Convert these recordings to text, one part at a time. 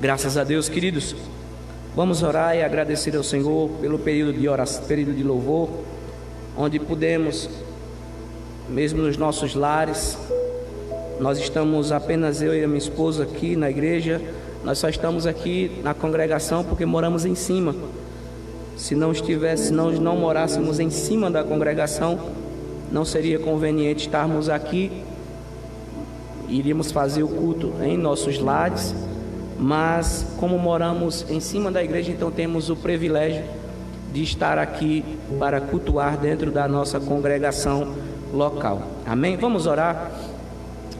Graças a Deus, queridos. Vamos orar e agradecer ao Senhor pelo período de oração, período de louvor, onde pudemos, mesmo nos nossos lares, nós estamos apenas eu e a minha esposa aqui na igreja. Nós só estamos aqui na congregação porque moramos em cima. Se não morássemos em cima da congregação, não seria conveniente estarmos aqui. Iríamos fazer o culto em nossos lares, mas como moramos em cima da igreja, então temos o privilégio de estar aqui para cultuar dentro da nossa congregação local. Amém? Vamos orar.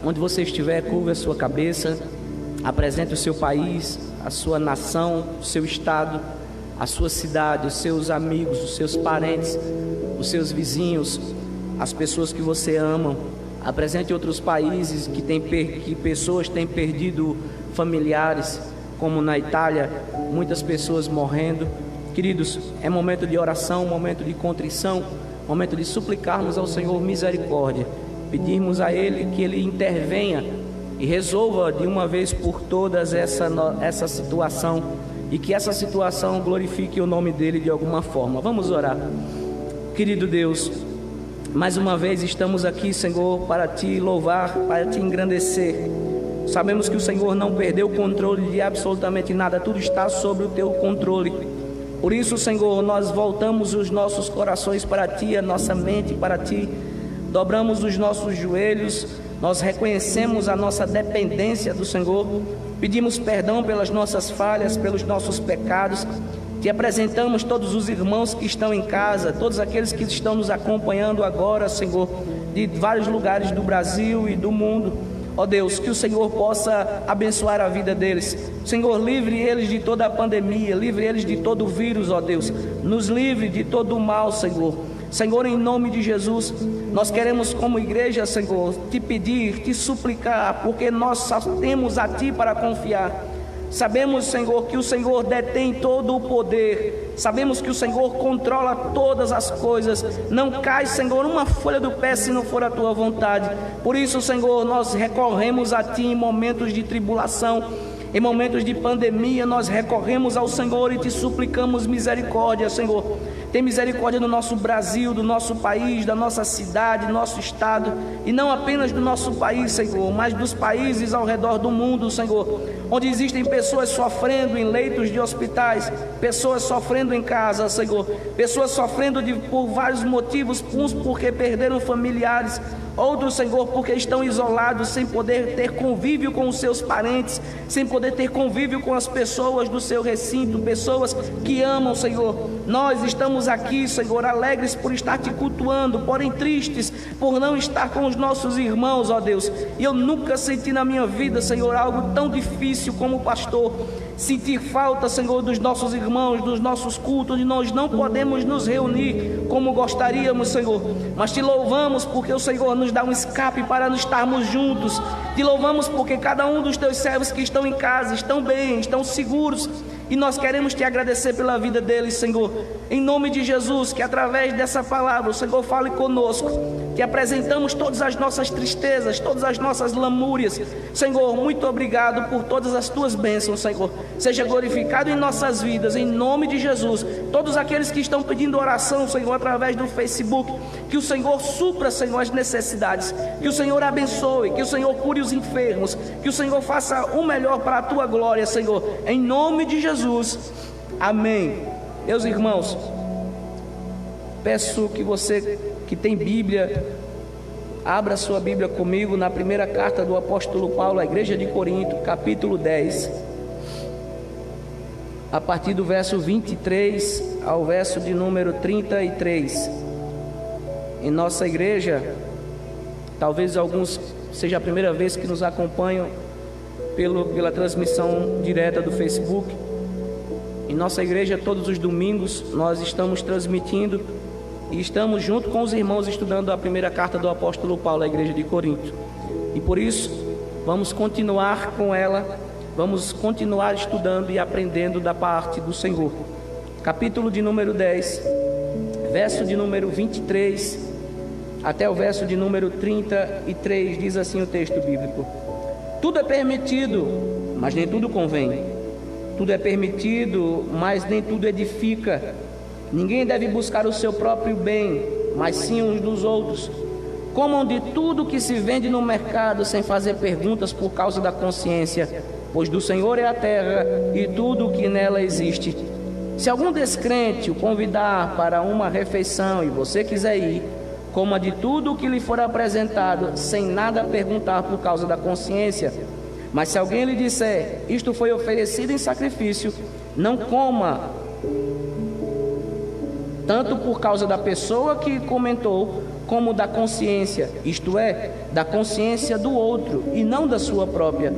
Onde você estiver, curva a sua cabeça, apresente o seu país, a sua nação, o seu estado, a sua cidade, os seus amigos, os seus parentes, os seus vizinhos, as pessoas que você ama. Apresente outros países que pessoas têm perdido familiares, como na Itália, muitas pessoas morrendo. Queridos, é momento de oração, momento de contrição, momento de suplicarmos ao Senhor misericórdia, pedirmos a Ele que Ele intervenha e resolva de uma vez por todas essa situação, e que essa situação glorifique o nome dEle de alguma forma. Vamos orar. Querido Deus, mais uma vez estamos aqui, Senhor, para Te louvar, para Te engrandecer. Sabemos que o Senhor não perdeu o controle de absolutamente nada, tudo está sob o Teu controle. Por isso, Senhor, nós voltamos os nossos corações para Ti, a nossa mente para Ti, dobramos os nossos joelhos, nós reconhecemos a nossa dependência do Senhor, pedimos perdão pelas nossas falhas, pelos nossos pecados. Te apresentamos todos os irmãos que estão em casa, todos aqueles que estão nos acompanhando agora, Senhor, de vários lugares do Brasil e do mundo. Ó Deus, que o Senhor possa abençoar a vida deles. Senhor, livre eles de toda a pandemia, livre eles de todo o vírus, ó Deus. Nos livre de todo o mal, Senhor. Senhor, em nome de Jesus, nós queremos como igreja, Senhor, Te pedir, Te suplicar, porque nós só temos a Ti para confiar. Sabemos, Senhor, que o Senhor detém todo o poder. Sabemos que o Senhor controla todas as coisas. Não cai, Senhor, uma folha do pé se não for a Tua vontade. Por isso, Senhor, nós recorremos a Ti em momentos de tribulação, em momentos de pandemia. Nós recorremos ao Senhor e Te suplicamos misericórdia, Senhor. Tem misericórdia do nosso Brasil, do nosso país, da nossa cidade, do nosso estado, e não apenas do nosso país, Senhor, mas dos países ao redor do mundo, Senhor, onde existem pessoas sofrendo em leitos de hospitais, pessoas sofrendo em casa, Senhor, pessoas sofrendo por vários motivos, uns porque perderam familiares, outros, Senhor, porque estão isolados, sem poder ter convívio com os seus parentes, sem poder ter convívio com as pessoas do seu recinto, pessoas que amam, Senhor. Nós estamos aqui, Senhor, alegres por estar Te cultuando, porém tristes por não estar com os nossos irmãos, ó Deus. E eu nunca senti na minha vida, Senhor, algo tão difícil como pastor, sentir falta, Senhor, dos nossos irmãos, dos nossos cultos, e nós não podemos nos reunir como gostaríamos, Senhor, mas Te louvamos porque o Senhor nos dá um escape para nos estarmos juntos. Te louvamos porque cada um dos Teus servos que estão em casa estão bem, estão seguros, e nós queremos Te agradecer pela vida deles, Senhor, em nome de Jesus. Que através dessa palavra o Senhor fale conosco, que apresentamos todas as nossas tristezas, todas as nossas lamúrias. Senhor, muito obrigado por todas as Tuas bênçãos, Senhor. Seja glorificado em nossas vidas, em nome de Jesus. Todos aqueles que estão pedindo oração, Senhor, através do Facebook, que o Senhor supra, Senhor, as necessidades, que o Senhor abençoe, que o Senhor cure os enfermos, que o Senhor faça o melhor para a Tua glória, Senhor, em nome de Jesus. Amém. Meus irmãos, peço que você que tem Bíblia, abra sua Bíblia comigo na primeira carta do apóstolo Paulo à igreja de Corinto, capítulo 10, a partir do verso 23 ao verso de número 33. Em nossa igreja, talvez alguns seja a primeira vez que nos acompanham pela transmissão direta do Facebook. Em nossa igreja, todos os domingos, nós estamos transmitindo e estamos junto com os irmãos estudando a primeira carta do apóstolo Paulo à igreja de Corinto. E por isso, vamos continuar com ela, vamos continuar estudando e aprendendo da parte do Senhor. Capítulo de número 10, verso de número 23 até o verso de número 33, diz assim o texto bíblico: tudo é permitido, mas nem tudo convém. Tudo é permitido, mas nem tudo edifica. Ninguém deve buscar o seu próprio bem, mas sim uns dos outros. Comam de tudo que se vende no mercado, sem fazer perguntas por causa da consciência, pois do Senhor é a terra e tudo o que nela existe. Se algum descrente o convidar para uma refeição e você quiser ir, coma de tudo o que lhe for apresentado, sem nada perguntar por causa da consciência. Mas se alguém lhe disser, isto foi oferecido em sacrifício, não coma, tanto por causa da pessoa que comentou, como da consciência, isto é, da consciência do outro, e não da sua própria.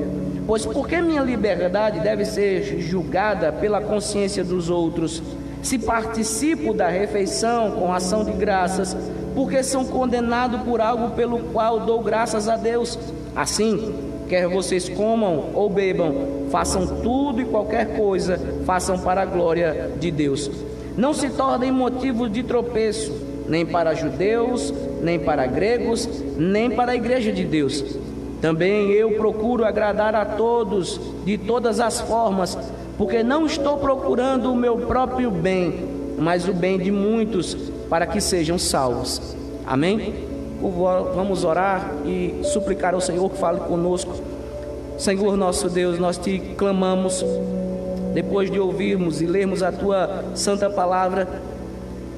Pois por que minha liberdade deve ser julgada pela consciência dos outros? Se participo da refeição com ação de graças, porque sou condenado por algo pelo qual dou graças a Deus. Assim, quer vocês comam ou bebam, façam tudo e qualquer coisa, façam para a glória de Deus. Não se tornem motivo de tropeço, nem para judeus, nem para gregos, nem para a igreja de Deus. Também eu procuro agradar a todos, de todas as formas, porque não estou procurando o meu próprio bem, mas o bem de muitos, para que sejam salvos. Amém? Vamos orar e suplicar ao Senhor que fale conosco. Senhor nosso Deus, nós te clamamos, depois de ouvirmos e lermos a tua santa palavra,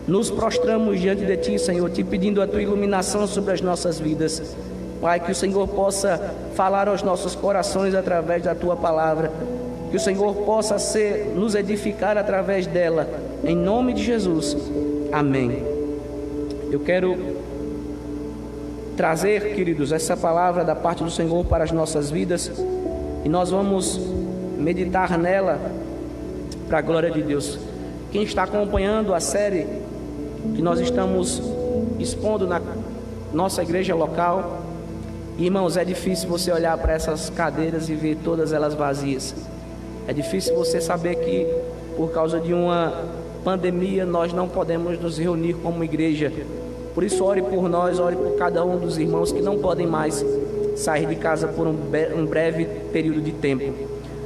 nos prostramos diante de ti, Senhor, te pedindo a tua iluminação sobre as nossas vidas. Pai, que o Senhor possa falar aos nossos corações através da tua palavra, que o Senhor possa nos edificar através dela, em nome de Jesus. Amém. Eu quero trazer, queridos, essa palavra da parte do Senhor para as nossas vidas, e nós vamos meditar nela para a glória de Deus. Quem está acompanhando a série que nós estamos expondo na nossa igreja local, irmãos, é difícil você olhar para essas cadeiras e ver todas elas vazias. É difícil você saber que por causa de uma pandemia nós não podemos nos reunir como igreja. Por isso, ore por nós, ore por cada um dos irmãos que não podem mais sair de casa por um breve período de tempo.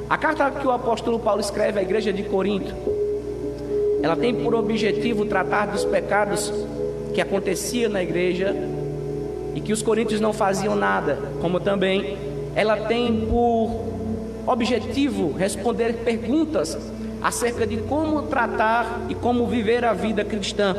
A carta que o apóstolo Paulo escreve à igreja de Corinto, ela tem por objetivo tratar dos pecados que aconteciam na igreja e que os coríntios não faziam nada, como também ela tem por objetivo responder perguntas acerca de como tratar e como viver a vida cristã.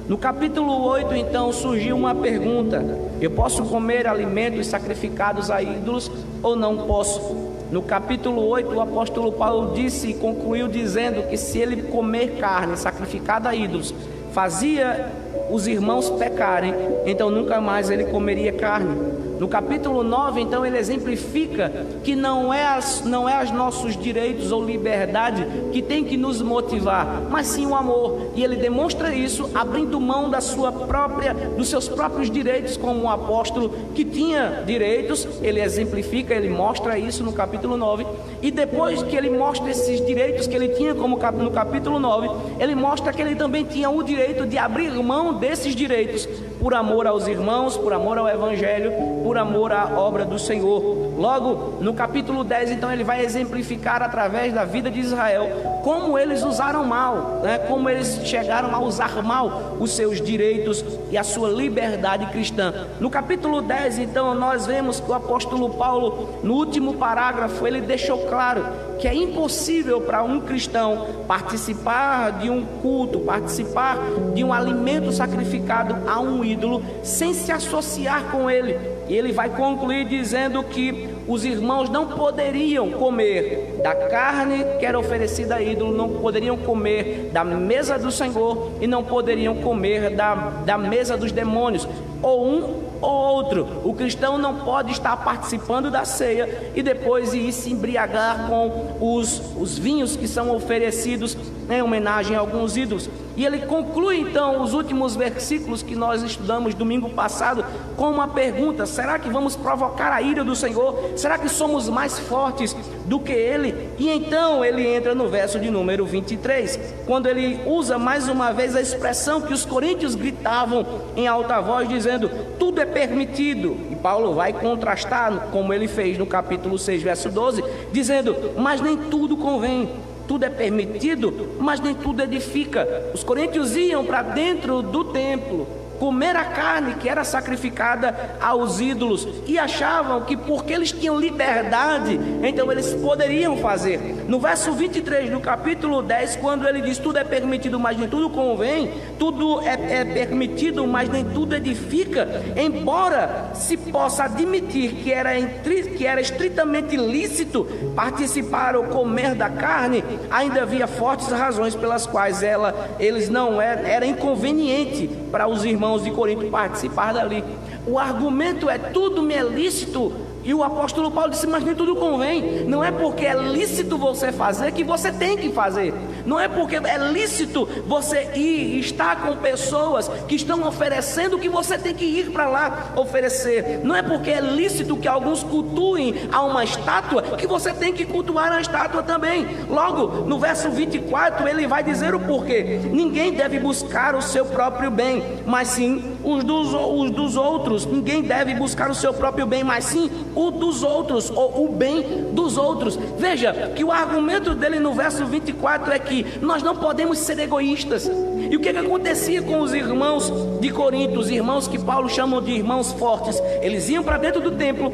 No capítulo 8, então, surgiu uma pergunta: eu posso comer alimentos sacrificados a ídolos ou não posso? No capítulo 8, o apóstolo Paulo disse e concluiu dizendo que se ele comer carne sacrificada a ídolos fazia os irmãos pecarem, então nunca mais ele comeria carne. No capítulo 9, então, ele exemplifica que não é os nossos direitos ou liberdade que tem que nos motivar, mas sim o amor. E ele demonstra isso abrindo mão dos seus próprios direitos, como um apóstolo que tinha direitos. Ele exemplifica, ele mostra isso no capítulo 9. E depois que ele mostra esses direitos que ele tinha, como no capítulo 9, ele mostra que ele também tinha o direito de abrir mão desses direitos por amor aos irmãos, por amor ao evangelho, por amor à obra do Senhor. Logo, no capítulo 10, então, ele vai exemplificar através da vida de Israel como eles usaram mal, como eles chegaram a usar mal os seus direitos e a sua liberdade cristã. No capítulo 10, então, nós vemos que o apóstolo Paulo, no último parágrafo, ele deixou claro que é impossível para um cristão participar de um culto, participar de um alimento sacrificado a um ídolo, sem se associar com ele. E ele vai concluir dizendo que os irmãos não poderiam comer da carne que era oferecida a ídolo, não poderiam comer da mesa do Senhor e não poderiam comer da mesa dos demônios, ou um ou outro. O cristão não pode estar participando da ceia e depois ir se embriagar com os vinhos que são oferecidos em homenagem a alguns ídolos. E ele conclui então os últimos versículos que nós estudamos domingo passado com uma pergunta: será que vamos provocar a ira do Senhor? Será que somos mais fortes do que Ele? E então ele entra no verso de número 23, quando ele usa mais uma vez a expressão que os coríntios gritavam em alta voz, dizendo: tudo é permitido. E Paulo vai contrastar, como ele fez no capítulo 6, verso 12, dizendo: mas nem tudo convém. tudo é permitido, mas nem tudo edifica. Os coríntios iam para dentro do templo comer a carne que era sacrificada aos ídolos e achavam que porque eles tinham liberdade, então eles poderiam fazer. No verso 23 do capítulo 10, quando ele diz: tudo é permitido, mas nem tudo convém, tudo é permitido, mas nem tudo edifica, embora se possa admitir que era estritamente lícito participar ou comer da carne, ainda havia fortes razões pelas quais era inconveniente para os irmãos de Corinto participar dali. O argumento é: tudo me é lícito, e o apóstolo Paulo disse: mas nem tudo convém. Não é porque é lícito você fazer que você tem que fazer. Não é porque é lícito você ir estar com pessoas que estão oferecendo que você tem que ir para lá oferecer. Não é porque é lícito que alguns cultuem a uma estátua que você tem que cultuar a estátua também. Logo, no verso 24, ele vai dizer o porquê. Ninguém deve buscar o seu próprio bem, mas sim os dos outros. Ninguém deve buscar o seu próprio bem, mas sim o dos outros, ou o bem dos outros. Veja que o argumento dele no verso 24 é que nós não podemos ser egoístas. E o que acontecia com os irmãos de Corinto, os irmãos que Paulo chama de irmãos fortes? Eles iam para dentro do templo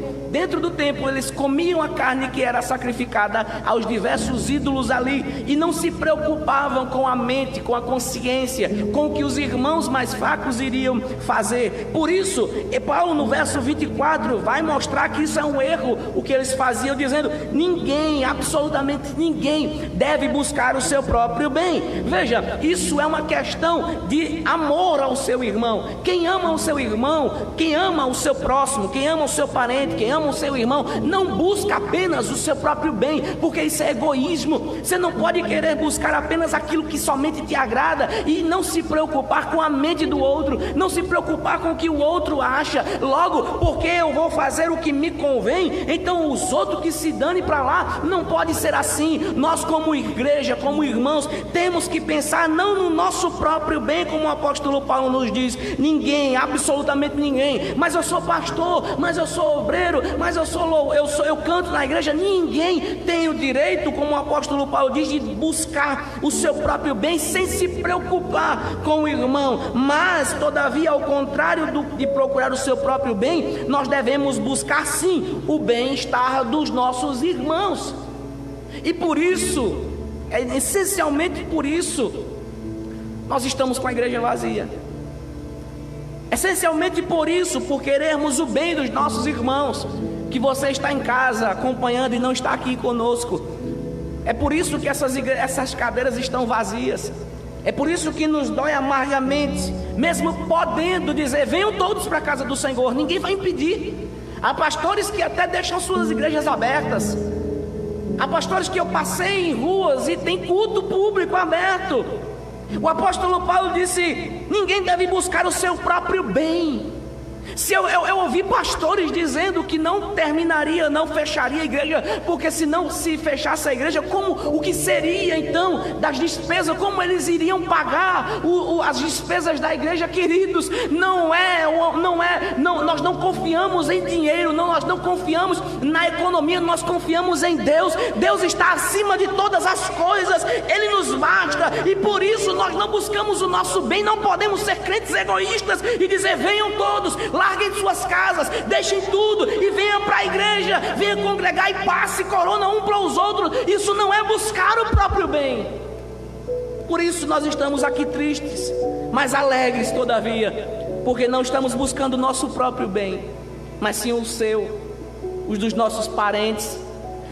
eles comiam a carne que era sacrificada aos diversos ídolos ali, e não se preocupavam com a mente, com a consciência, com o que os irmãos mais fracos iriam fazer. Por isso, Paulo no verso 24 vai mostrar que isso é um erro, o que eles faziam, dizendo: ninguém, absolutamente ninguém deve buscar o seu próprio bem. Veja, isso é uma questão de amor ao seu irmão. Quem ama o seu irmão, quem ama o seu próximo, quem ama o seu parente, quem ama o seu irmão, não busca apenas o seu próprio bem, porque isso é egoísmo. Você não pode querer buscar apenas aquilo que somente te agrada e não se preocupar com a mente do outro, não se preocupar com o que o outro acha. Logo, porque eu vou fazer o que me convém, então os outros que se dane para lá. Não pode ser assim. Nós, como igreja, como irmãos, temos que pensar não no nosso próprio bem, como o apóstolo Paulo nos diz: ninguém, absolutamente ninguém. Mas eu sou pastor, mas eu sou obreiro, mas eu canto na igreja. Ninguém tem o direito, como o apóstolo Paulo diz, de buscar o seu próprio bem sem se preocupar com o irmão. Mas, todavia, ao contrário de procurar o seu próprio bem, nós devemos buscar sim o bem-estar dos nossos irmãos. E por isso, essencialmente por isso, nós estamos com a igreja vazia. Essencialmente por isso, por querermos o bem dos nossos irmãos, que você está em casa acompanhando e não está aqui conosco. É por isso que essas cadeiras estão vazias. É por isso que nos dói amargamente, mesmo podendo dizer: venham todos para a casa do Senhor, ninguém vai impedir. Há pastores que até deixam suas igrejas abertas. Há pastores que eu passei em ruas e tem culto público aberto. O apóstolo Paulo disse: ninguém deve buscar o seu próprio bem. Se eu ouvi pastores dizendo que não terminaria, não fecharia a igreja, porque se não se fechasse a igreja, o que seria então das despesas? Como eles iriam pagar as despesas da igreja? Queridos, nós não confiamos em dinheiro, nós não confiamos na economia, nós confiamos em Deus. Deus está acima de todas as coisas, Ele nos basta, e por isso nós não buscamos o nosso bem. Não podemos ser crentes egoístas e dizer: venham todos, larguem suas casas, deixem tudo e venham para a igreja, venham congregar e passe corona um para os outros. Isso não é buscar o próprio bem. Por isso nós estamos aqui tristes, mas alegres todavia, porque não estamos buscando o nosso próprio bem, mas sim o seu, os dos nossos parentes.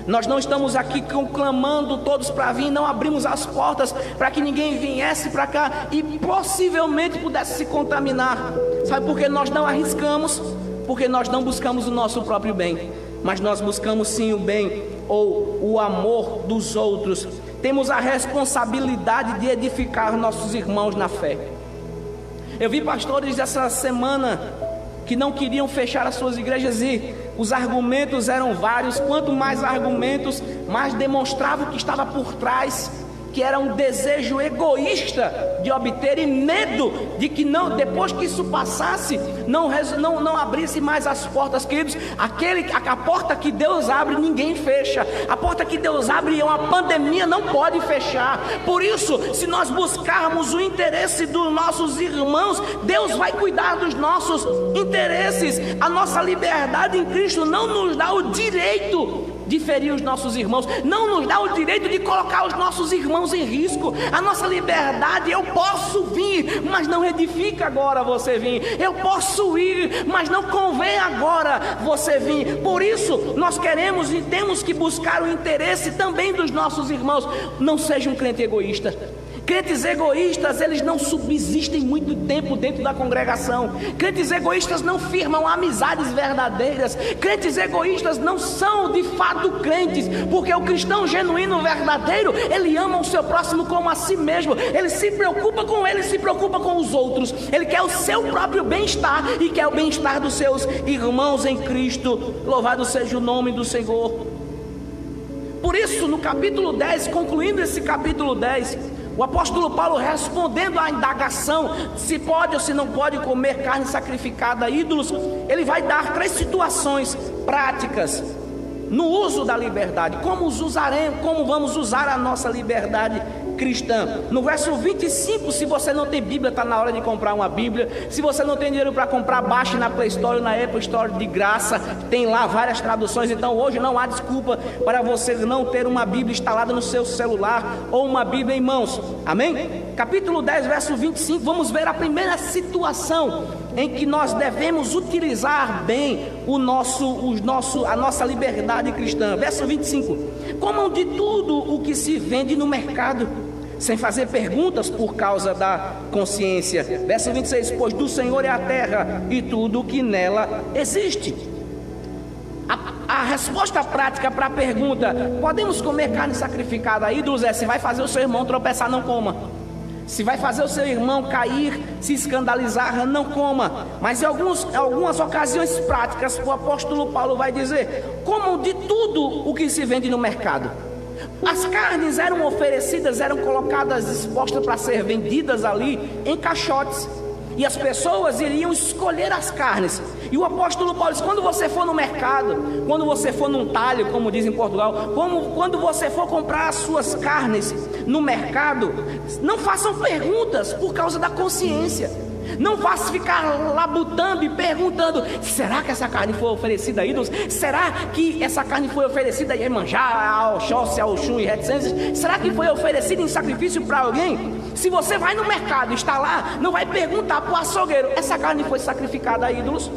Nós não estamos aqui clamando todos para vir, não abrimos as portas para que ninguém viesse para cá e possivelmente pudesse se contaminar. Sabe por que nós não arriscamos? Porque nós não buscamos o nosso próprio bem, mas nós buscamos sim o bem ou o amor dos outros. Temos a responsabilidade de edificar nossos irmãos na fé. Eu vi pastores essa semana que não queriam fechar as suas igrejas e os argumentos eram vários. Quanto mais argumentos, mais demonstrava o que estava por trás. que era um desejo egoísta de obter e medo de que não, depois que isso passasse, não abrisse mais as portas, queridos. A porta que Deus abre, ninguém fecha. A porta que Deus abre, uma pandemia não pode fechar. Por isso, se nós buscarmos o interesse dos nossos irmãos, Deus vai cuidar dos nossos interesses. A nossa liberdade em Cristo não nos dá o direito de ferir os nossos irmãos, não nos dá o direito de colocar os nossos irmãos em risco. A nossa liberdade, eu posso vir, mas não edifica agora você vir. Eu posso ir, mas não convém agora você vir. Por isso, nós queremos e temos que buscar o interesse também dos nossos irmãos. Não seja um crente egoísta. Crentes egoístas, eles não subsistem muito tempo dentro da congregação. Crentes egoístas não firmam amizades verdadeiras. Crentes egoístas não são de fato crentes, porque o cristão genuíno, verdadeiro, ele ama o seu próximo como a si mesmo. Ele se preocupa com ele, se preocupa com os outros. Ele quer o seu próprio bem-estar e quer o bem-estar dos seus irmãos em Cristo. Louvado seja o nome do Senhor. Por isso, no capítulo 10, concluindo esse capítulo 10, o apóstolo Paulo, respondendo à indagação se pode ou se não pode comer carne sacrificada a ídolos, ele vai dar 3 situações práticas no uso da liberdade. Como vamos usar a nossa liberdade cristã? No verso 25, se você não tem Bíblia, está na hora de comprar uma Bíblia. Se você não tem dinheiro para comprar, baixe na Play Store ou na Apple Store de graça, tem lá várias traduções. Então hoje não há desculpa para você não ter uma Bíblia instalada no seu celular ou uma Bíblia em mãos, amém? Capítulo 10, verso 25, vamos ver a primeira situação em que nós devemos utilizar bem a nossa liberdade cristã. Verso 25: comam de tudo o que se vende no mercado, sem fazer perguntas por causa da consciência. Verso 26: pois do Senhor é a terra e tudo o que nela existe. A resposta prática para a pergunta, podemos comer carne sacrificada a ídolos, é: se vai fazer o seu irmão tropeçar, não coma. Se vai fazer o seu irmão cair, se escandalizar, não coma. Mas em algumas ocasiões práticas, o apóstolo Paulo vai dizer: comam de tudo o que se vende no mercado. As carnes eram oferecidas, eram colocadas, expostas para ser vendidas ali em caixotes, e as pessoas iriam escolher as carnes. E o apóstolo Paulo diz: quando você for no mercado, quando você for num talho, como diz em Portugal, quando você for comprar as suas carnes no mercado, não façam perguntas por causa da consciência. Não vá ficar labutando e perguntando: será que essa carne foi oferecida a ídolos? Será que essa carne foi oferecida a Iemanjá, a Oxóssi, a Oxum e reticências? Será que foi oferecida em sacrifício para alguém? Se você vai no mercado e está lá, não vai perguntar para o açougueiro: essa carne foi sacrificada a ídolos?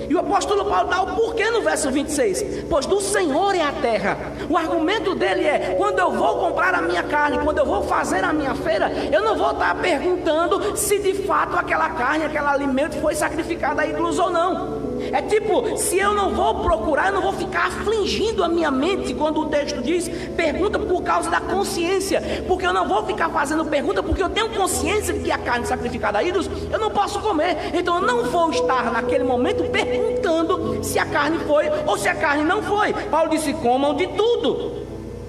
E o apóstolo Paulo dá o porquê no verso 26: pois do Senhor é a terra. O argumento dele é: quando eu vou comprar a minha carne, quando eu vou fazer a minha feira, eu não vou estar perguntando se de fato aquela carne, aquele alimento foi sacrificado a ídolos ou não. É tipo, se eu não vou procurar, eu não vou ficar afligindo a minha mente, quando o texto diz pergunta por causa da consciência, porque eu não vou ficar fazendo pergunta, porque eu tenho consciência de que a carne sacrificada a ídolos eu não posso comer. Então eu não vou estar naquele momento perguntando se a carne foi ou se a carne não foi. Paulo disse: comam de tudo,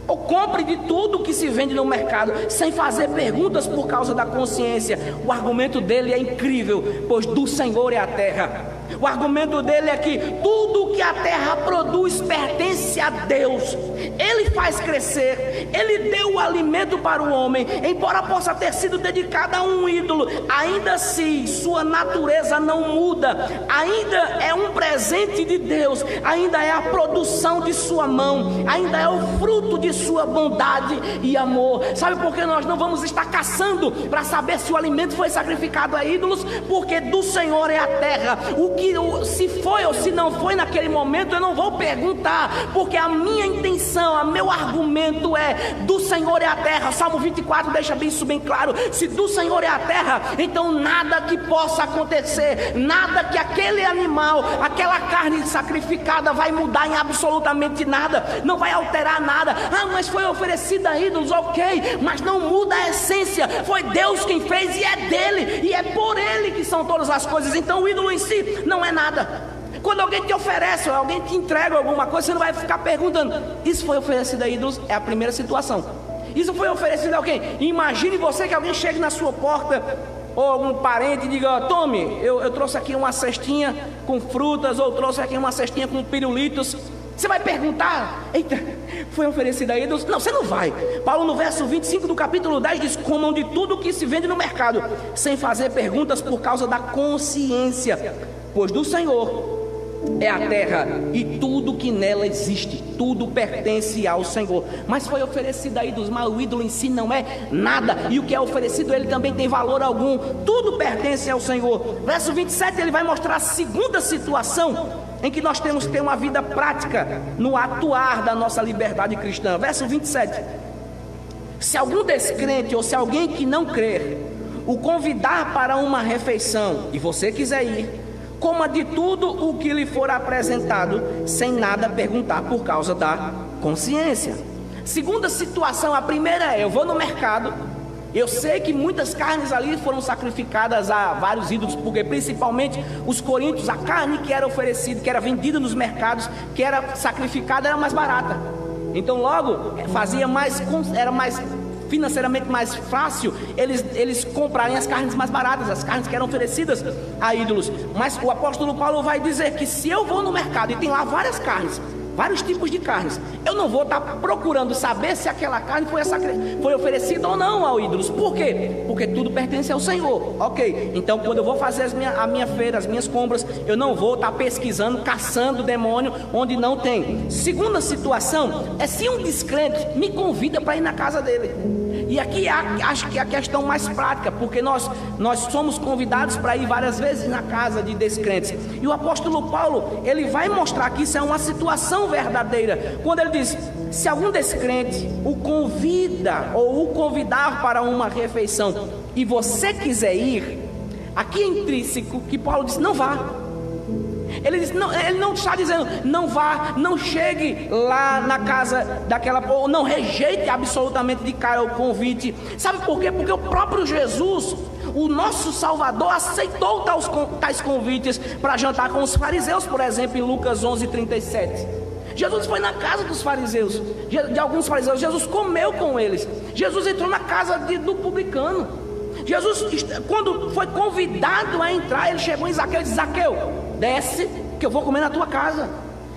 ou compre de tudo que se vende no mercado, sem fazer perguntas por causa da consciência. O argumento dele é incrível: pois do Senhor é a terra. O argumento dele é que tudo que a terra produz pertence a Deus. Ele faz crescer, ele deu o alimento para o homem. Embora possa ter sido dedicado a um ídolo, ainda assim sua natureza não muda. Ainda é um presente de Deus, ainda é a produção de sua mão, ainda é o fruto de sua bondade e amor. Sabe por que nós não vamos estar caçando para saber se o alimento foi sacrificado a ídolos? Porque do Senhor é a terra. Se foi ou se não foi naquele momento, eu não vou perguntar, porque a minha intenção, o meu argumento é: do Senhor é a terra. Salmo 24 deixa isso bem claro: se do Senhor é a terra, então nada que possa acontecer, nada que aquele animal, aquela carne sacrificada vai mudar em absolutamente nada, não vai alterar nada. Ah, mas foi oferecida a ídolos, ok, mas não muda a essência. Foi Deus quem fez e é dele, e é por ele que são todas as coisas. Então o ídolo em si não é nada. Quando alguém te oferece, ou alguém te entrega alguma coisa, você não vai ficar perguntando: isso foi oferecido a ídolos? É a primeira situação. Isso foi oferecido a alguém. Imagine você que alguém chegue na sua porta, ou algum parente, e diga: tome, eu trouxe aqui uma cestinha com frutas, ou trouxe aqui uma cestinha com pirulitos. Você vai perguntar: eita, foi oferecido a ídolos? Não, você não vai. Paulo, no verso 25 do capítulo 10, diz: comam de tudo que se vende no mercado, sem fazer perguntas por causa da consciência, pois do Senhor é a terra e tudo que nela existe, tudo pertence ao Senhor. Mas foi oferecido a ídolos, mas o ídolo em si não é nada, e o que é oferecido ele também tem valor algum. Tudo pertence ao Senhor. Verso 27, ele vai mostrar a segunda situação em que nós temos que ter uma vida prática no atuar da nossa liberdade cristã. Verso 27: se algum descrente ou se alguém que não crer o convidar para uma refeição e você quiser ir, coma de tudo o que lhe for apresentado, sem nada perguntar por causa da consciência. Segunda situação, a primeira é: eu vou no mercado, eu sei que muitas carnes ali foram sacrificadas a vários ídolos, porque principalmente os coríntios, a carne que era oferecida, que era vendida nos mercados, que era sacrificada, era mais barata. Então logo era mais financeiramente mais fácil eles comprarem as carnes mais baratas, as carnes que eram oferecidas a ídolos. Mas o apóstolo Paulo vai dizer que se eu vou no mercado e tem lá várias carnes, vários tipos de carnes, eu não vou estar procurando saber se aquela carne foi oferecida ou não ao ídolos. Por quê? Porque tudo pertence ao Senhor. Ok, então quando eu vou fazer a minha feira, as minhas compras, eu não vou estar pesquisando, caçando demônio onde não tem. Segunda situação é se um descrente me convida para ir na casa dele. E aqui acho que é a questão mais prática, porque nós somos convidados para ir várias vezes na casa de descrentes. E o apóstolo Paulo, ele vai mostrar que isso é uma situação verdadeira, quando ele diz: se algum descrente o convida ou o convidar para uma refeição e você quiser ir, aqui é intrínseco que Paulo diz: não vá. Ele não está dizendo não vá, não chegue lá na casa daquela, ou não rejeite absolutamente de cara o convite. Sabe por quê? Porque o próprio Jesus, o nosso Salvador, aceitou tais convites para jantar com os fariseus, por exemplo, em Lucas 11:37. Jesus foi na casa dos fariseus, de alguns fariseus. Jesus comeu com eles. Jesus entrou na casa do publicano. Jesus, quando foi convidado a entrar, ele chegou em Zaqueu e disse: Zaqueu, desce que eu vou comer na tua casa.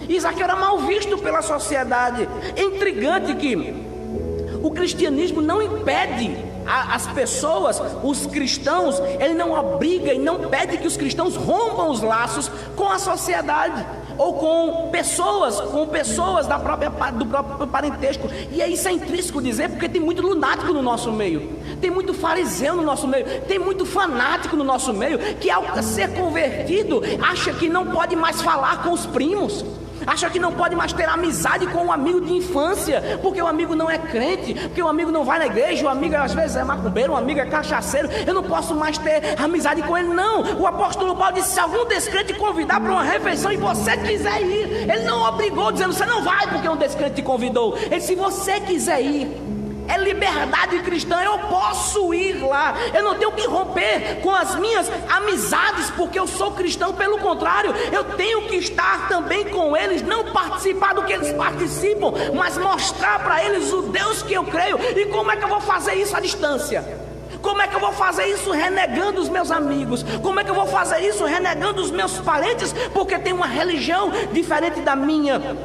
E Zaqueu era mal visto pela sociedade. É intrigante que o cristianismo não impede as pessoas, os cristãos, ele não obriga e não pede que os cristãos rompam os laços com a sociedade, ou com pessoas do próprio parentesco. E isso é intrínseco dizer, porque tem muito lunático no nosso meio, tem muito fariseu no nosso meio, tem muito fanático no nosso meio, que ao ser convertido, acha que não pode mais falar com os primos, acha que não pode mais ter amizade com um amigo de infância, porque o amigo não é crente, porque o amigo não vai na igreja, o amigo às vezes é macumbeiro, o amigo é cachaceiro, eu não posso mais ter amizade com ele. Não, o apóstolo Paulo disse: se algum descrente te convidar para uma refeição e você quiser ir, ele não obrigou dizendo você não vai porque um descrente te convidou. Ele disse: se você quiser ir, é liberdade cristã, eu posso ir lá, eu não tenho que romper com as minhas amizades porque eu sou cristão. Pelo contrário, eu tenho que estar também com eles, não participar do que eles participam, mas mostrar para eles o Deus que eu creio. E como é que eu vou fazer isso à distância? Como é que eu vou fazer isso renegando os meus amigos? Como é que eu vou fazer isso renegando os meus parentes, porque tem uma religião diferente da minha?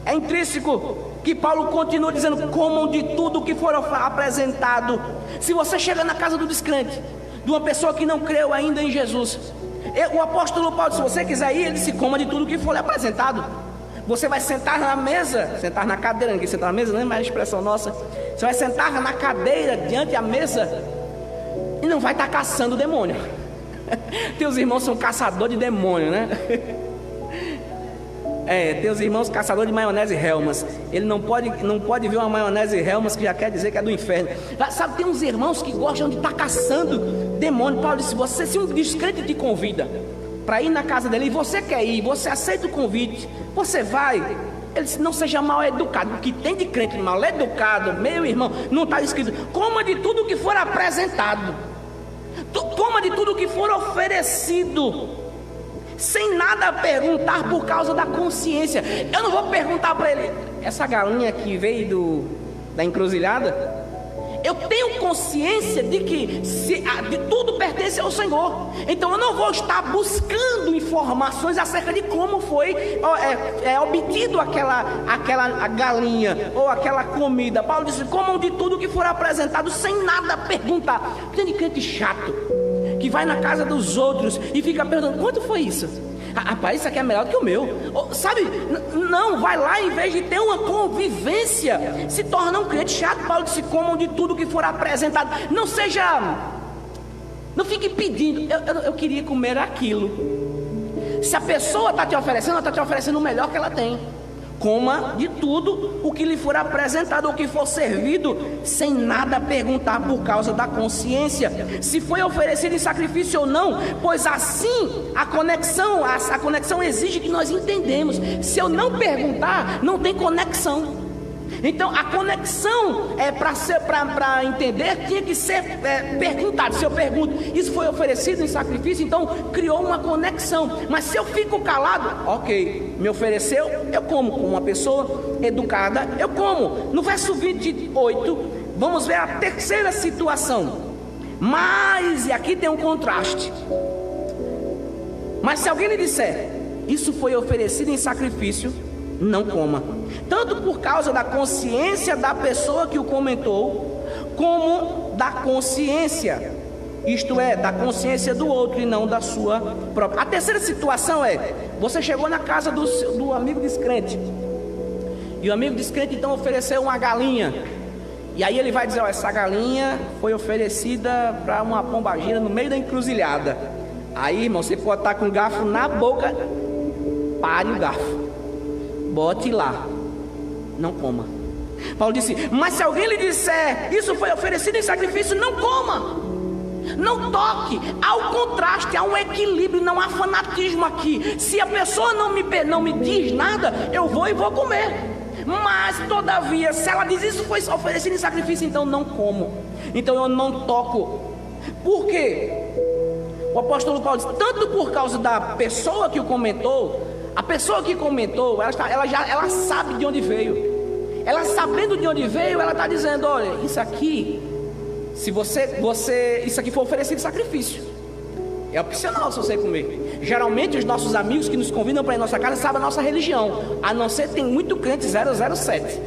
É intrínseco que Paulo continua dizendo: comam de tudo que for apresentado. Se você chega na casa do descrente, de uma pessoa que não creu ainda em Jesus, o apóstolo Paulo, se você quiser ir, ele disse: coma de tudo que for apresentado. Você vai sentar na mesa, sentar na cadeira, ninguém senta na mesa, não é mais a expressão nossa. Você vai sentar na cadeira, diante da mesa, e não vai estar caçando demônio. Teus irmãos são caçadores de demônio, né? Teus irmãos caçadores de maionese Helmas. Ele não pode ver uma maionese Helmas que já quer dizer que é do inferno. Sabe, tem uns irmãos que gostam de estar caçando demônio. Paulo disse: se um descrente te convida para ir na casa dele e você quer ir, você aceita o convite, você vai. Ele disse: não seja mal educado. O que tem de crente mal educado, meu irmão, não está escrito: coma de tudo que for apresentado, coma de tudo que for oferecido, sem nada perguntar por causa da consciência. Eu não vou perguntar para ele: essa galinha que veio da encruzilhada, eu tenho consciência de que de tudo pertence ao Senhor. Então eu não vou estar buscando informações acerca de como foi obtido aquela galinha ou aquela comida. Paulo disse: comam de tudo que for apresentado sem nada perguntar. Tem crente chato que vai na casa dos outros e fica perguntando: quanto foi isso? Rapaz, isso aqui é melhor do que o meu. Sabe, não, vai lá, em vez de ter uma convivência, se torna um crente chato. Paulo disse: comam de tudo que for apresentado. Não fique pedindo, eu queria comer aquilo. Se a pessoa está te oferecendo, ela está te oferecendo o melhor que ela tem. Coma de tudo o que lhe for apresentado, ou que for servido, sem nada perguntar, por causa da consciência, se foi oferecido em sacrifício ou não, pois assim a conexão exige que nós entendemos. Se eu não perguntar, não tem conexão. Então a conexão para entender tinha que ser perguntado. Se eu pergunto: isso foi oferecido em sacrifício? Então criou uma conexão. Mas se eu fico calado, ok, me ofereceu, eu como. Como uma pessoa educada, eu como. No verso 28, vamos ver a terceira situação. Mas, e aqui tem um contraste: mas se alguém lhe disser: isso foi oferecido em sacrifício, não coma, tanto por causa da consciência da pessoa que o comentou, como da consciência, isto é, da consciência do outro e não da sua própria. A terceira situação é: você chegou na casa do amigo descrente, e o amigo descrente então ofereceu uma galinha, e aí ele vai dizer: ó, essa galinha foi oferecida para uma pombagira no meio da encruzilhada. Aí, irmão, você pode estar com o garfo na boca, pare o garfo, bote lá, não coma. Paulo disse: mas se alguém lhe disser: isso foi oferecido em sacrifício, não coma, não toque. Há um contraste, há um equilíbrio, não há fanatismo aqui. Se a pessoa não me diz nada, eu vou comer. Mas todavia, se ela diz: isso foi oferecido em sacrifício, então não como, então eu não toco. Por quê? O apóstolo Paulo diz: tanto por causa da pessoa que o comentou. A pessoa que comentou, ela sabe de onde veio. Ela, sabendo de onde veio, ela está dizendo: olha, isso aqui, se isso aqui for oferecido em sacrifício, é opcional se você comer. Geralmente os nossos amigos que nos convidam para ir à nossa casa sabem a nossa religião, a não ser tem muito crente 007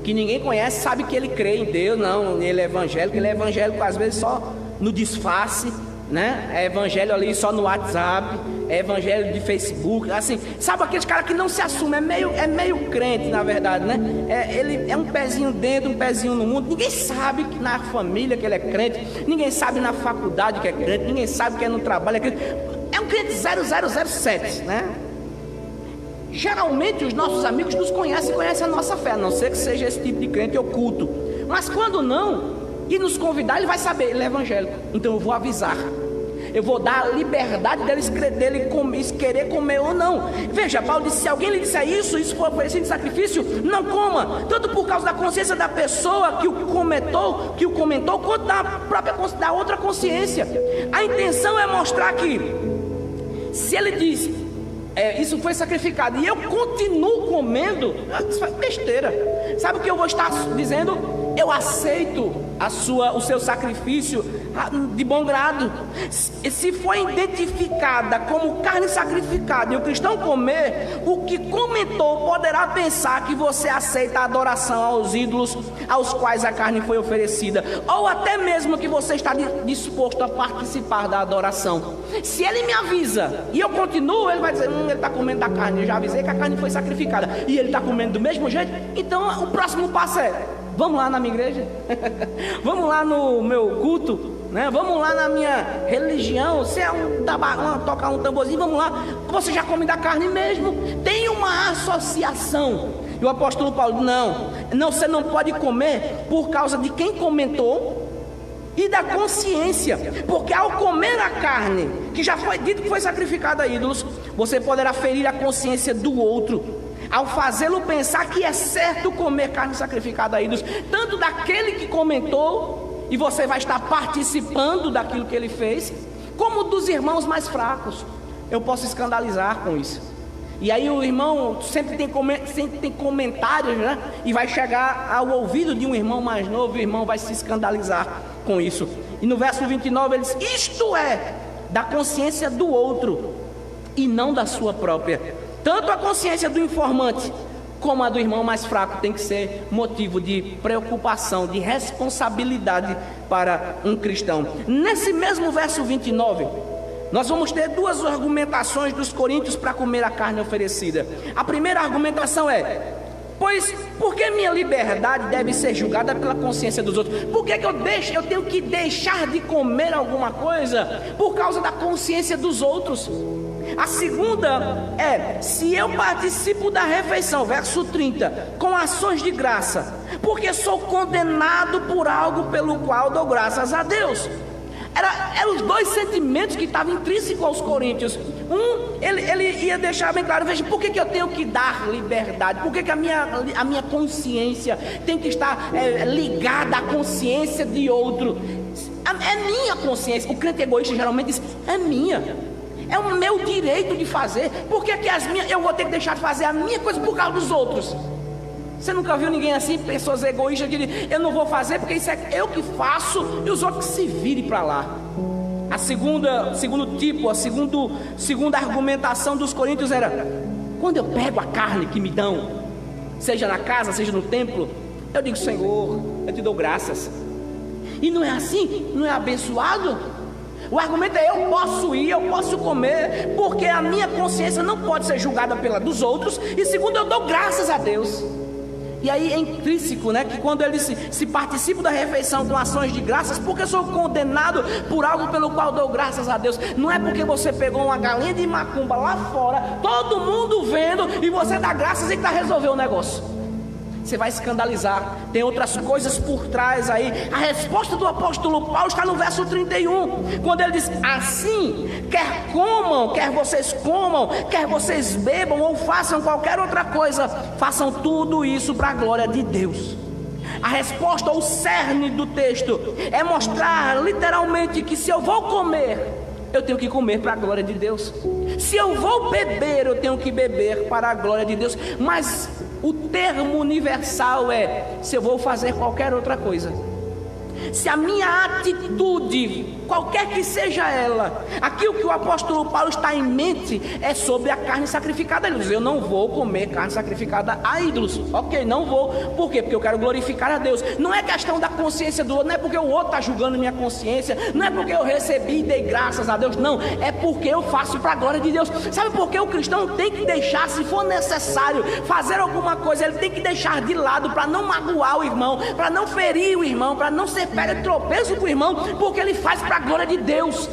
que ninguém conhece, sabe que ele crê em Deus. Não, ele é evangélico às vezes só no disfarce, né? É evangelho ali só no WhatsApp, é evangelho de Facebook, assim, sabe aqueles caras que não se assumem, é meio crente na verdade, né? Ele é um pezinho dentro, um pezinho no mundo. Ninguém sabe que na família que ele é crente, ninguém sabe na faculdade que é crente, ninguém sabe que é no trabalho que é crente. É um crente 0007, né? Geralmente os nossos amigos nos conhecem a nossa fé, a não ser que seja esse tipo de crente oculto. Mas quando não, e nos convidar, ele vai saber: ele é evangélico, então eu vou avisar, eu vou dar a liberdade dele querer comer ou não. Veja, Paulo disse: se alguém lhe disser isso foi oferecido em sacrifício, não coma, tanto por causa da consciência da pessoa que o comentou, quanto da outra consciência. A intenção é mostrar que, se ele diz: isso foi sacrificado, e eu continuo comendo, isso é besteira. Sabe o que eu vou estar dizendo? Eu aceito o seu sacrifício de bom grado. Se for identificada como carne sacrificada e o cristão comer, o que comentou poderá pensar que você aceita a adoração aos ídolos aos quais a carne foi oferecida, ou até mesmo que você está disposto a participar da adoração. Se ele me avisa e eu continuo, ele vai dizer: ele está comendo da carne, eu já avisei que a carne foi sacrificada, e ele está comendo do mesmo jeito. Então o próximo passo é: vamos lá na minha igreja, vamos lá no meu culto, né? Vamos lá na minha religião, se é tocar um tamborzinho, vamos lá. Você já come da carne mesmo. Tem uma associação. E o apóstolo Paulo: não, você não pode comer por causa de quem comentou e da consciência, porque ao comer a carne, que já foi dito que foi sacrificada a ídolos, você poderá ferir a consciência do outro, ao fazê-lo pensar que é certo comer carne sacrificada a ídolos, tanto daquele que comentou, e você vai estar participando daquilo que ele fez, como dos irmãos mais fracos. Eu posso escandalizar com isso. E aí o irmão sempre tem comentários, né? E vai chegar ao ouvido de um irmão mais novo, e o irmão vai se escandalizar com isso. E no verso 29 ele diz: isto é da consciência do outro e não da sua própria. Tanto a consciência do informante como a do irmão mais fraco tem que ser motivo de preocupação, de responsabilidade para um cristão. Nesse mesmo verso 29, nós vamos ter duas argumentações dos coríntios para comer a carne oferecida. A primeira argumentação é: pois por que minha liberdade deve ser julgada pela consciência dos outros? Por que eu tenho que deixar de comer alguma coisa por causa da consciência dos outros? A segunda é: se eu participo da refeição, verso 30, com ações de graça, porque sou condenado por algo pelo qual dou graças a Deus. Eram os dois sentimentos que estavam intrínsecos aos coríntios. Ele ia deixar bem claro: veja, por que eu tenho que dar liberdade? Por que a minha consciência tem que estar ligada à consciência de outro? É minha consciência. O crente egoísta geralmente diz: é minha, é o meu direito de fazer. Por que eu vou ter que deixar de fazer a minha coisa por causa dos outros? Você nunca viu ninguém assim, pessoas egoístas, que dizem: eu não vou fazer porque isso é eu que faço e os outros que se virem para lá. A segunda argumentação dos coríntios era: quando eu pego a carne que me dão, seja na casa, seja no templo, eu digo: Senhor, eu te dou graças. E não é assim? Não é abençoado? O argumento é: eu posso ir, eu posso comer, porque a minha consciência não pode ser julgada pela dos outros, e segundo, eu dou graças a Deus. E aí é intrínseco, né, que quando ele se participa da refeição com ações de graças, porque sou condenado por algo pelo qual dou graças a Deus. Não é porque você pegou uma galinha de macumba lá fora, todo mundo vendo, e você dá graças e que está resolvendo o negócio. Você vai escandalizar. Tem outras coisas por trás aí. A resposta do apóstolo Paulo está no verso 31, quando ele diz: assim, quer comam, quer vocês comam, quer vocês bebam ou façam qualquer outra coisa, façam tudo isso para a glória de Deus. A resposta, ou o cerne do texto, é mostrar literalmente que se eu vou comer, eu tenho que comer para a glória de Deus. Se eu vou beber, eu tenho que beber para a glória de Deus. Mas o termo universal é: se eu vou fazer qualquer outra coisa, se a minha atitude, qualquer que seja ela, aqui o que o apóstolo Paulo está em mente é sobre a carne sacrificada a ídolos. Eu não vou comer carne sacrificada a ídolos. Ok, não vou. Por quê? Porque eu quero glorificar a Deus. Não é questão da consciência do outro, não é porque o outro está julgando minha consciência, não é porque eu recebi e dei graças a Deus, não, é porque eu faço para a glória de Deus. Sabe por que o cristão tem que deixar, se for necessário fazer alguma coisa, ele tem que deixar de lado para não magoar o irmão, para não ferir o irmão, para não ser pega de tropeço para o irmão, porque ele faz para a glória de Deus.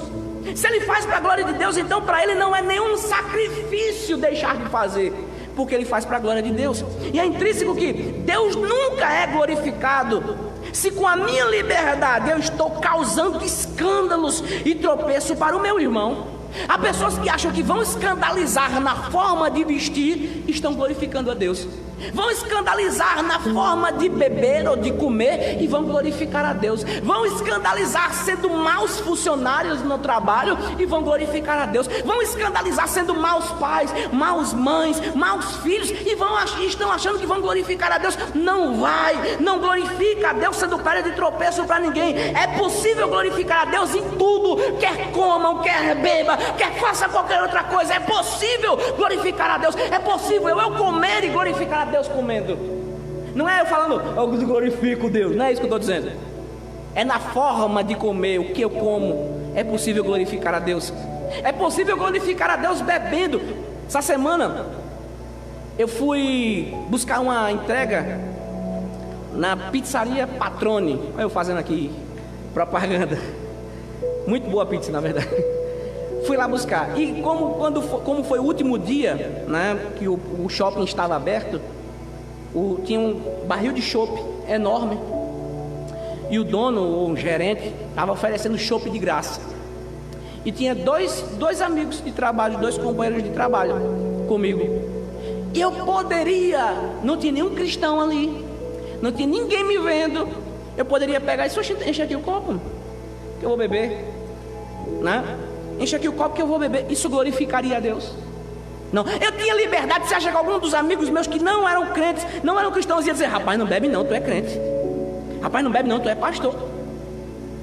Se ele faz para a glória de Deus, então para ele não é nenhum sacrifício deixar de fazer, porque ele faz para a glória de Deus. E é intrínseco que Deus nunca é glorificado se com a minha liberdade eu estou causando escândalos e tropeço para o meu irmão. Há pessoas que acham que vão escandalizar na forma de vestir, estão glorificando a Deus. Vão escandalizar na forma de beber ou de comer e vão glorificar a Deus. Vão escandalizar sendo maus funcionários no trabalho e vão glorificar a Deus. Vão escandalizar sendo maus pais, maus mães, maus filhos e estão achando que vão glorificar a Deus. Não vai, não glorifica a Deus sendo pedra de tropeço para ninguém. É possível glorificar a Deus em tudo, quer comam, quer beba, quer faça qualquer outra coisa. É possível glorificar a Deus. É possível eu comer e glorificar a Deus comendo. Não é eu falando eu glorifico Deus, não é isso que eu estou dizendo. É na forma de comer, o que eu como. É possível glorificar a Deus. É possível glorificar a Deus bebendo. Essa semana eu fui buscar uma entrega na pizzaria Patrone. Olha eu fazendo aqui propaganda. Muito boa pizza, na verdade. Fui lá buscar. E como foi o último dia, né, que o shopping estava aberto, tinha um barril de chopp enorme. E o dono, ou o gerente, estava oferecendo chopp de graça. E tinha dois amigos de trabalho, dois companheiros de trabalho comigo. E eu poderia, não tinha nenhum cristão ali, não tinha ninguém me vendo. Eu poderia pegar e só enche aqui o copo, que eu vou beber, né? Enche aqui o copo que eu vou beber. Isso glorificaria a Deus? Não, eu tinha liberdade. Você acha que algum dos amigos meus que não eram crentes, não eram cristãos, ia dizer: rapaz, não bebe não, tu é crente. Rapaz, não bebe não, tu é pastor.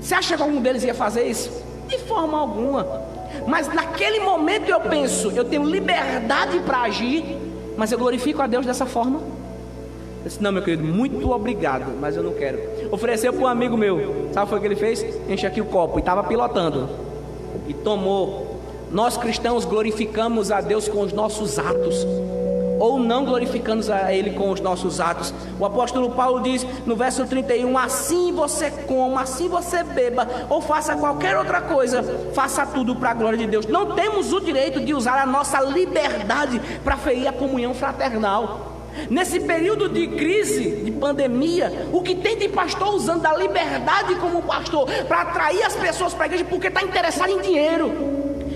Você acha que algum deles ia fazer isso? De forma alguma. Mas naquele momento eu penso: eu tenho liberdade para agir, mas eu glorifico a Deus dessa forma? Eu disse: não, meu querido, muito obrigado, mas eu não quero. Ofereceu para um amigo meu. Sabe o que foi que ele fez? Enche aqui o copo e estava pilotando e tomou. Nós cristãos glorificamos a Deus com os nossos atos, ou não glorificamos a Ele com os nossos atos. O apóstolo Paulo diz no verso 31: assim você coma, assim você beba, ou faça qualquer outra coisa, faça tudo para a glória de Deus. Não temos o direito de usar a nossa liberdade para ferir a comunhão fraternal. Nesse período de crise, de pandemia, o que tem de pastor usando da liberdade como pastor para atrair as pessoas para a igreja, porque está interessado em dinheiro,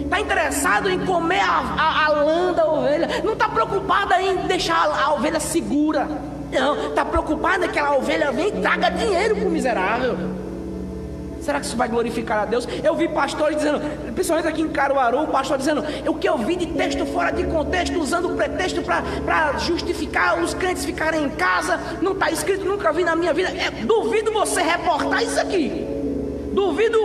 está interessado em comer a lã da ovelha, não está preocupado em deixar a ovelha segura, não, está preocupado em que a ovelha vem e traga dinheiro para o miserável. Será que isso vai glorificar a Deus? Eu vi pastores dizendo, principalmente aqui em Caruaru, o pastor dizendo: o que eu vi de texto fora de contexto, usando o pretexto para justificar os crentes ficarem em casa, não está escrito, nunca vi na minha vida. Duvido você reportar isso aqui. Duvido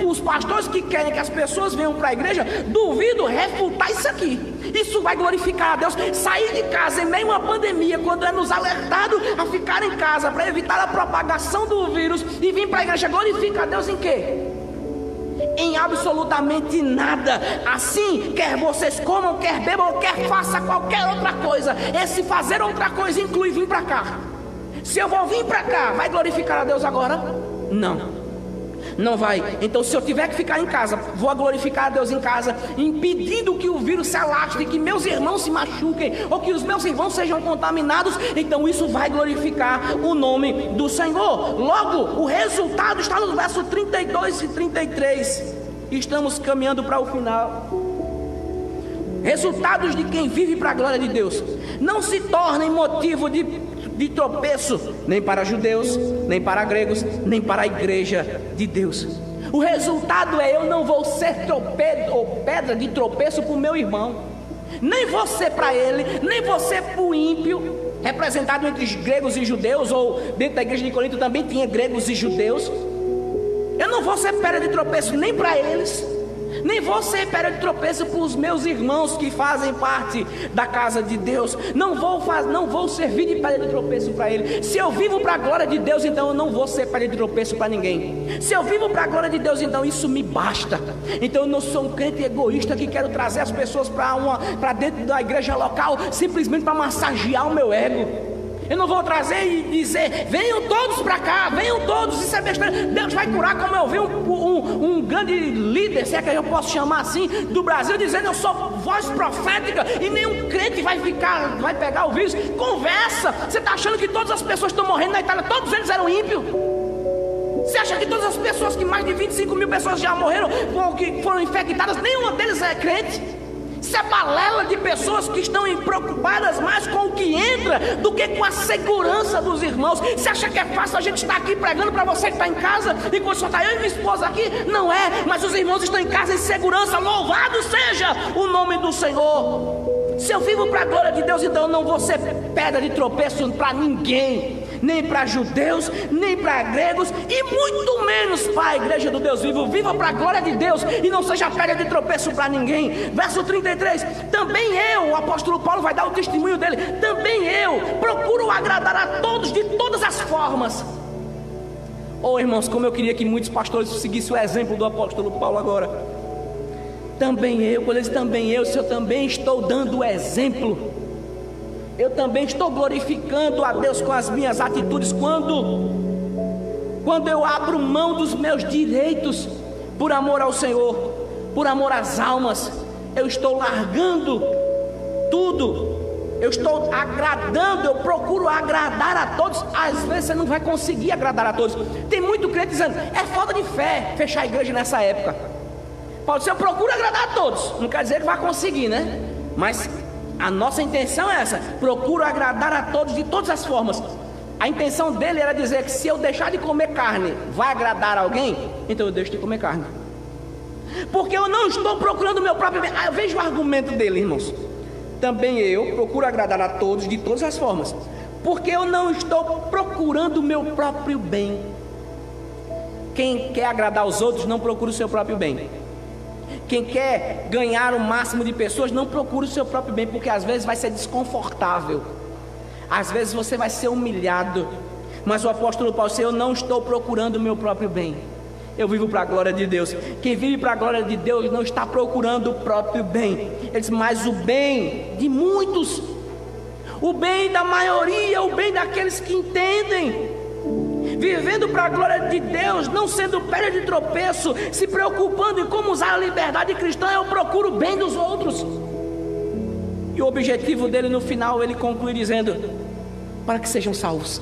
os pastores que querem que as pessoas venham para a igreja, duvido refutar isso aqui. Isso vai glorificar a Deus. Sair de casa em meio a uma pandemia, quando é nos alertado a ficar em casa para evitar a propagação do vírus, e vir para a igreja, glorifica a Deus em quê? Em absolutamente nada. Assim, quer vocês comam, quer bebam, ou quer faça qualquer outra coisa. Esse fazer outra coisa inclui vir para cá. Se eu vou vir para cá, vai glorificar a Deus agora? Não. Não vai. Então, se eu tiver que ficar em casa, vou glorificar a Deus em casa, impedindo que o vírus se alastre, que meus irmãos se machuquem, ou que os meus irmãos sejam contaminados. Então isso vai glorificar o nome do Senhor. Logo, o resultado está no verso 32 e 33. Estamos caminhando para o final. Resultados de quem vive para a glória de Deus não se tornem motivo de tropeço, nem para judeus, nem para gregos, nem para a igreja de Deus. O resultado é: eu não vou ser pedra de tropeço para o meu irmão, nem você para ele, nem você para o ímpio, representado entre gregos e judeus, ou dentro da igreja de Corinto também tinha gregos e judeus. Eu não vou ser pedra de tropeço nem para eles, nem vou ser pedra de tropeço para os meus irmãos que fazem parte da casa de Deus. Não vou servir de pedra de tropeço para ele. Se eu vivo para a glória de Deus, então eu não vou ser pedra de tropeço para ninguém. Se eu vivo para a glória de Deus, então isso me basta. Então eu não sou um crente egoísta que quero trazer as pessoas para dentro da igreja local simplesmente para massagear o meu ego. Eu não vou trazer e dizer: venham todos para cá, venham todos. Isso é besteira. Deus vai curar, como eu vi um grande líder, se é que eu posso chamar assim, do Brasil, dizendo: eu sou voz profética, e nenhum crente vai pegar o vírus. Conversa. Você está achando que todas as pessoas que estão morrendo na Itália, todos eles eram ímpios? Você acha que todas as pessoas, que mais de 25 mil pessoas já morreram, que foram infectadas, nenhuma deles é crente? Isso é balela de pessoas que estão preocupadas mais com o que entra do que com a segurança dos irmãos. Você acha que é fácil a gente estar aqui pregando para você que está em casa, enquanto só está eu e minha esposa aqui? Não é, mas os irmãos estão em casa em segurança. Louvado seja o nome do Senhor. Se eu vivo para a glória de Deus, então eu não vou ser pedra de tropeço para ninguém, nem para judeus, nem para gregos, e muito menos para a igreja do Deus vivo. Viva para a glória de Deus e não seja pedra de tropeço para ninguém. Verso 33, também eu, o apóstolo Paulo vai dar o testemunho dele, também eu procuro agradar a todos de todas as formas. Oh irmãos, como eu queria que muitos pastores seguissem o exemplo do apóstolo Paulo agora. Também eu, quando ele diz também eu, se eu também estou dando o exemplo, eu também estou glorificando a Deus com as minhas atitudes. Quando eu abro mão dos meus direitos por amor ao Senhor, por amor às almas, eu estou largando tudo. Eu estou agradando, eu procuro agradar a todos. Às vezes você não vai conseguir agradar a todos. Tem muito crente dizendo: é falta de fé fechar a igreja nessa época. Pode ser: eu procuro agradar a todos. Não quer dizer que vai conseguir, né? Mas a nossa intenção é essa: procuro agradar a todos de todas as formas. A intenção dele era dizer que se eu deixar de comer carne, vai agradar alguém? Então eu deixo de comer carne, porque eu não estou procurando o meu próprio bem. Eu vejo o argumento dele, irmãos. também eu procuro agradar a todos de todas as formas, porque eu não estou procurando o meu próprio bem. Quem quer agradar os outros não procura o seu próprio bem. Quem quer ganhar o máximo de pessoas não procura o seu próprio bem, porque às vezes vai ser desconfortável, às vezes você vai ser humilhado. Mas o apóstolo Paulo disse: eu não estou procurando o meu próprio bem, eu vivo para a glória de Deus. Quem vive para a glória de Deus não está procurando o próprio bem. Ele diz: mas o bem de muitos, o bem da maioria, o bem daqueles que entendem, vivendo para a glória de Deus, não sendo pedra de tropeço, se preocupando em como usar a liberdade cristã. Eu procuro o bem dos outros. E o objetivo dele no final, ele conclui dizendo: para que sejam salvos,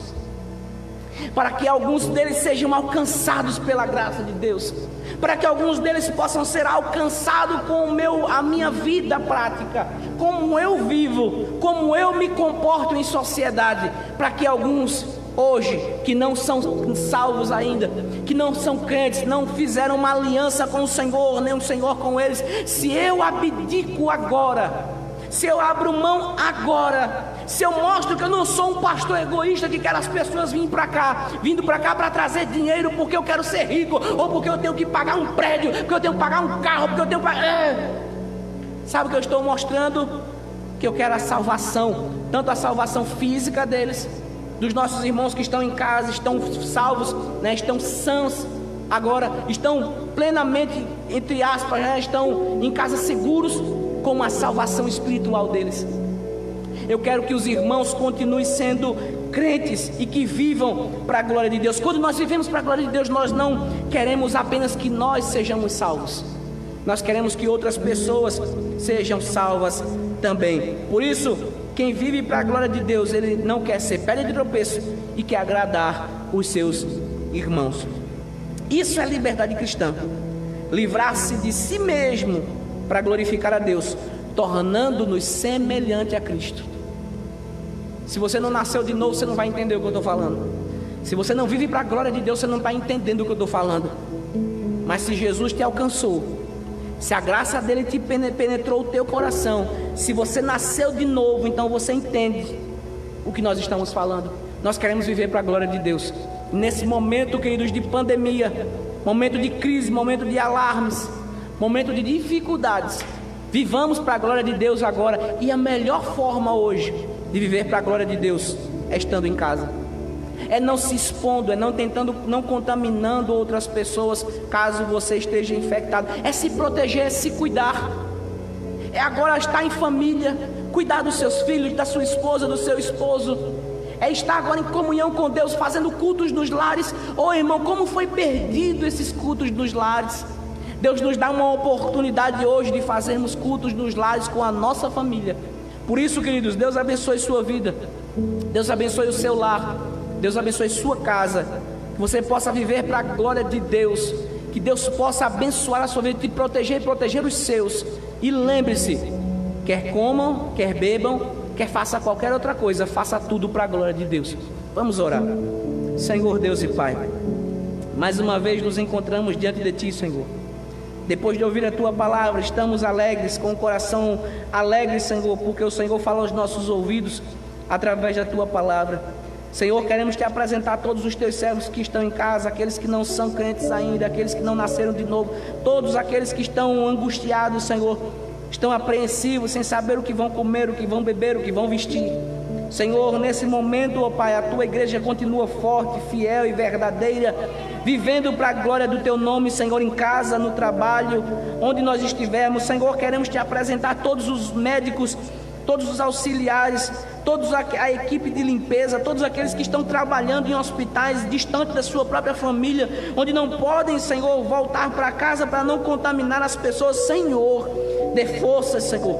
para que alguns deles sejam alcançados pela graça de Deus, para que alguns deles possam ser alcançados com a minha vida prática, como eu vivo, como eu me comporto em sociedade, para que alguns hoje que não são salvos ainda, que não são crentes, não fizeram uma aliança com o Senhor, nem o Senhor com eles, se eu abdico agora, se eu abro mão agora, se eu mostro que eu não sou um pastor egoísta que quer as pessoas vindo para cá para trazer dinheiro porque eu quero ser rico, ou porque eu tenho que pagar um prédio, porque eu tenho que pagar um carro, porque eu tenho que pagar... Sabe o que eu estou mostrando? Que eu quero a salvação, tanto a salvação física deles, dos nossos irmãos que estão em casa, estão salvos, né? Estão sãos agora, estão plenamente, entre aspas, né? Estão em casa seguros, como a salvação espiritual deles. Eu quero que os irmãos continuem sendo crentes e que vivam para a glória de Deus. Quando nós vivemos para a glória de Deus, nós não queremos apenas que nós sejamos salvos, nós queremos que outras pessoas sejam salvas também. Por isso, quem vive para a glória de Deus, ele não quer ser pedra de tropeço e quer agradar os seus irmãos. Isso é liberdade cristã, livrar-se de si mesmo para glorificar a Deus, tornando-nos semelhante a Cristo. Se você não nasceu de novo, você não vai entender o que eu estou falando. Se você não vive para a glória de Deus, você não está entendendo o que eu estou falando. Mas se Jesus te alcançou, se a graça dele te penetrou o teu coração, se você nasceu de novo, então você entende o que nós estamos falando. Nós queremos viver para a glória de Deus. Nesse momento, queridos, de pandemia, momento de crise, momento de alarmes, momento de dificuldades, vivamos para a glória de Deus agora. E a melhor forma hoje de viver para a glória de Deus é estando em casa, é não se expondo, é não tentando, não contaminando outras pessoas caso você esteja infectado, é se proteger, é se cuidar, é agora estar em família, cuidar dos seus filhos, da sua esposa, do seu esposo, é estar agora em comunhão com Deus, fazendo cultos nos lares. Oh irmão, como foi perdido esses cultos nos lares. Deus nos dá uma oportunidade hoje de fazermos cultos nos lares com a nossa família. Por isso, queridos, Deus abençoe sua vida, Deus abençoe o seu lar, Deus abençoe sua casa, que você possa viver para a glória de Deus, que Deus possa abençoar a sua vida, te proteger e proteger os seus. E lembre-se, quer comam, quer bebam, quer faça qualquer outra coisa, faça tudo para a glória de Deus. Vamos orar. Senhor Deus e Pai, mais uma vez nos encontramos diante de Ti, Senhor. Depois de ouvir a Tua palavra, estamos alegres, com o coração alegre, Senhor, porque o Senhor fala aos nossos ouvidos através da Tua palavra. Senhor, queremos Te apresentar todos os Teus servos que estão em casa, aqueles que não são crentes ainda, aqueles que não nasceram de novo, todos aqueles que estão angustiados, Senhor, estão apreensivos, sem saber o que vão comer, o que vão beber, o que vão vestir. Senhor, nesse momento, ó Pai, a Tua igreja continua forte, fiel e verdadeira, vivendo para a glória do Teu nome, Senhor, em casa, no trabalho, onde nós estivermos. Senhor, queremos Te apresentar todos os médicos, todos os auxiliares, toda a equipe de limpeza, todos aqueles que estão trabalhando em hospitais, distante da sua própria família, onde não podem, Senhor, voltar para casa para não contaminar as pessoas. Senhor, dê forças, Senhor,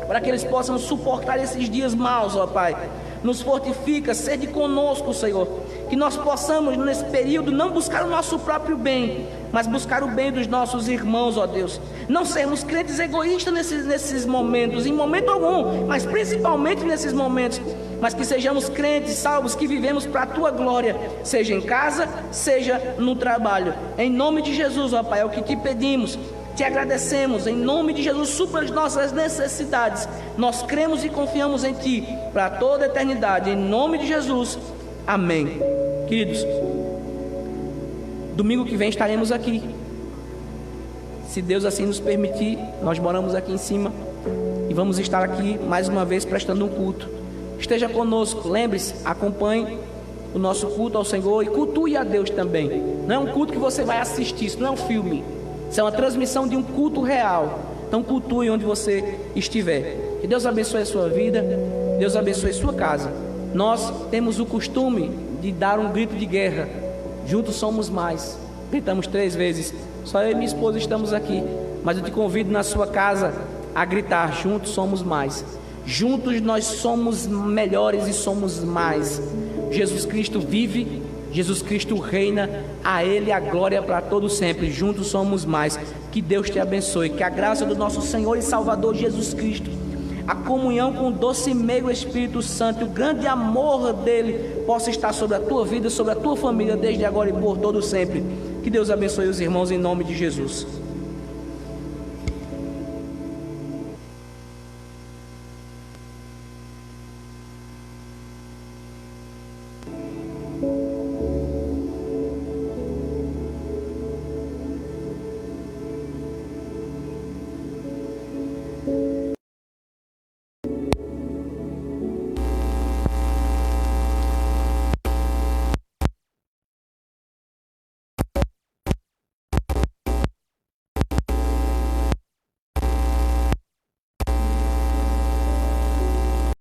para que eles possam suportar esses dias maus, ó Pai. Nos fortifica, sede conosco, Senhor, que nós possamos nesse período não buscar o nosso próprio bem, mas buscar o bem dos nossos irmãos, ó Deus. Não sermos crentes egoístas nesses momentos, em momento algum, mas principalmente nesses momentos, mas que sejamos crentes salvos, que vivemos para a Tua glória, seja em casa, seja no trabalho. Em nome de Jesus, ó Pai, é o que Te pedimos. Te agradecemos, em nome de Jesus, supra as nossas necessidades. Nós cremos e confiamos em Ti para toda a eternidade, em nome de Jesus, amém. Queridos, domingo que vem estaremos aqui, se Deus assim nos permitir. Nós moramos aqui em cima e vamos estar aqui mais uma vez prestando um culto. Esteja conosco, lembre-se, acompanhe o nosso culto ao Senhor e cultue a Deus também. Não é um culto que você vai assistir, isso não é um filme, isso é uma transmissão de um culto real. Então cultue onde você estiver. Que Deus abençoe a sua vida, Deus abençoe a sua casa. Nós temos o costume de dar um grito de guerra: juntos somos mais. Gritamos 3 vezes. Só eu e minha esposa estamos aqui, mas eu te convido na sua casa a gritar: juntos somos mais. Juntos nós somos melhores e somos mais. Jesus Cristo vive, Jesus Cristo reina, a Ele a glória para todo sempre. Juntos somos mais. Que Deus te abençoe, que a graça do nosso Senhor e Salvador Jesus Cristo, a comunhão com o doce e meio Espírito Santo, o grande amor dele possa estar sobre a tua vida, sobre a tua família, desde agora e por todo sempre. Que Deus abençoe os irmãos em nome de Jesus.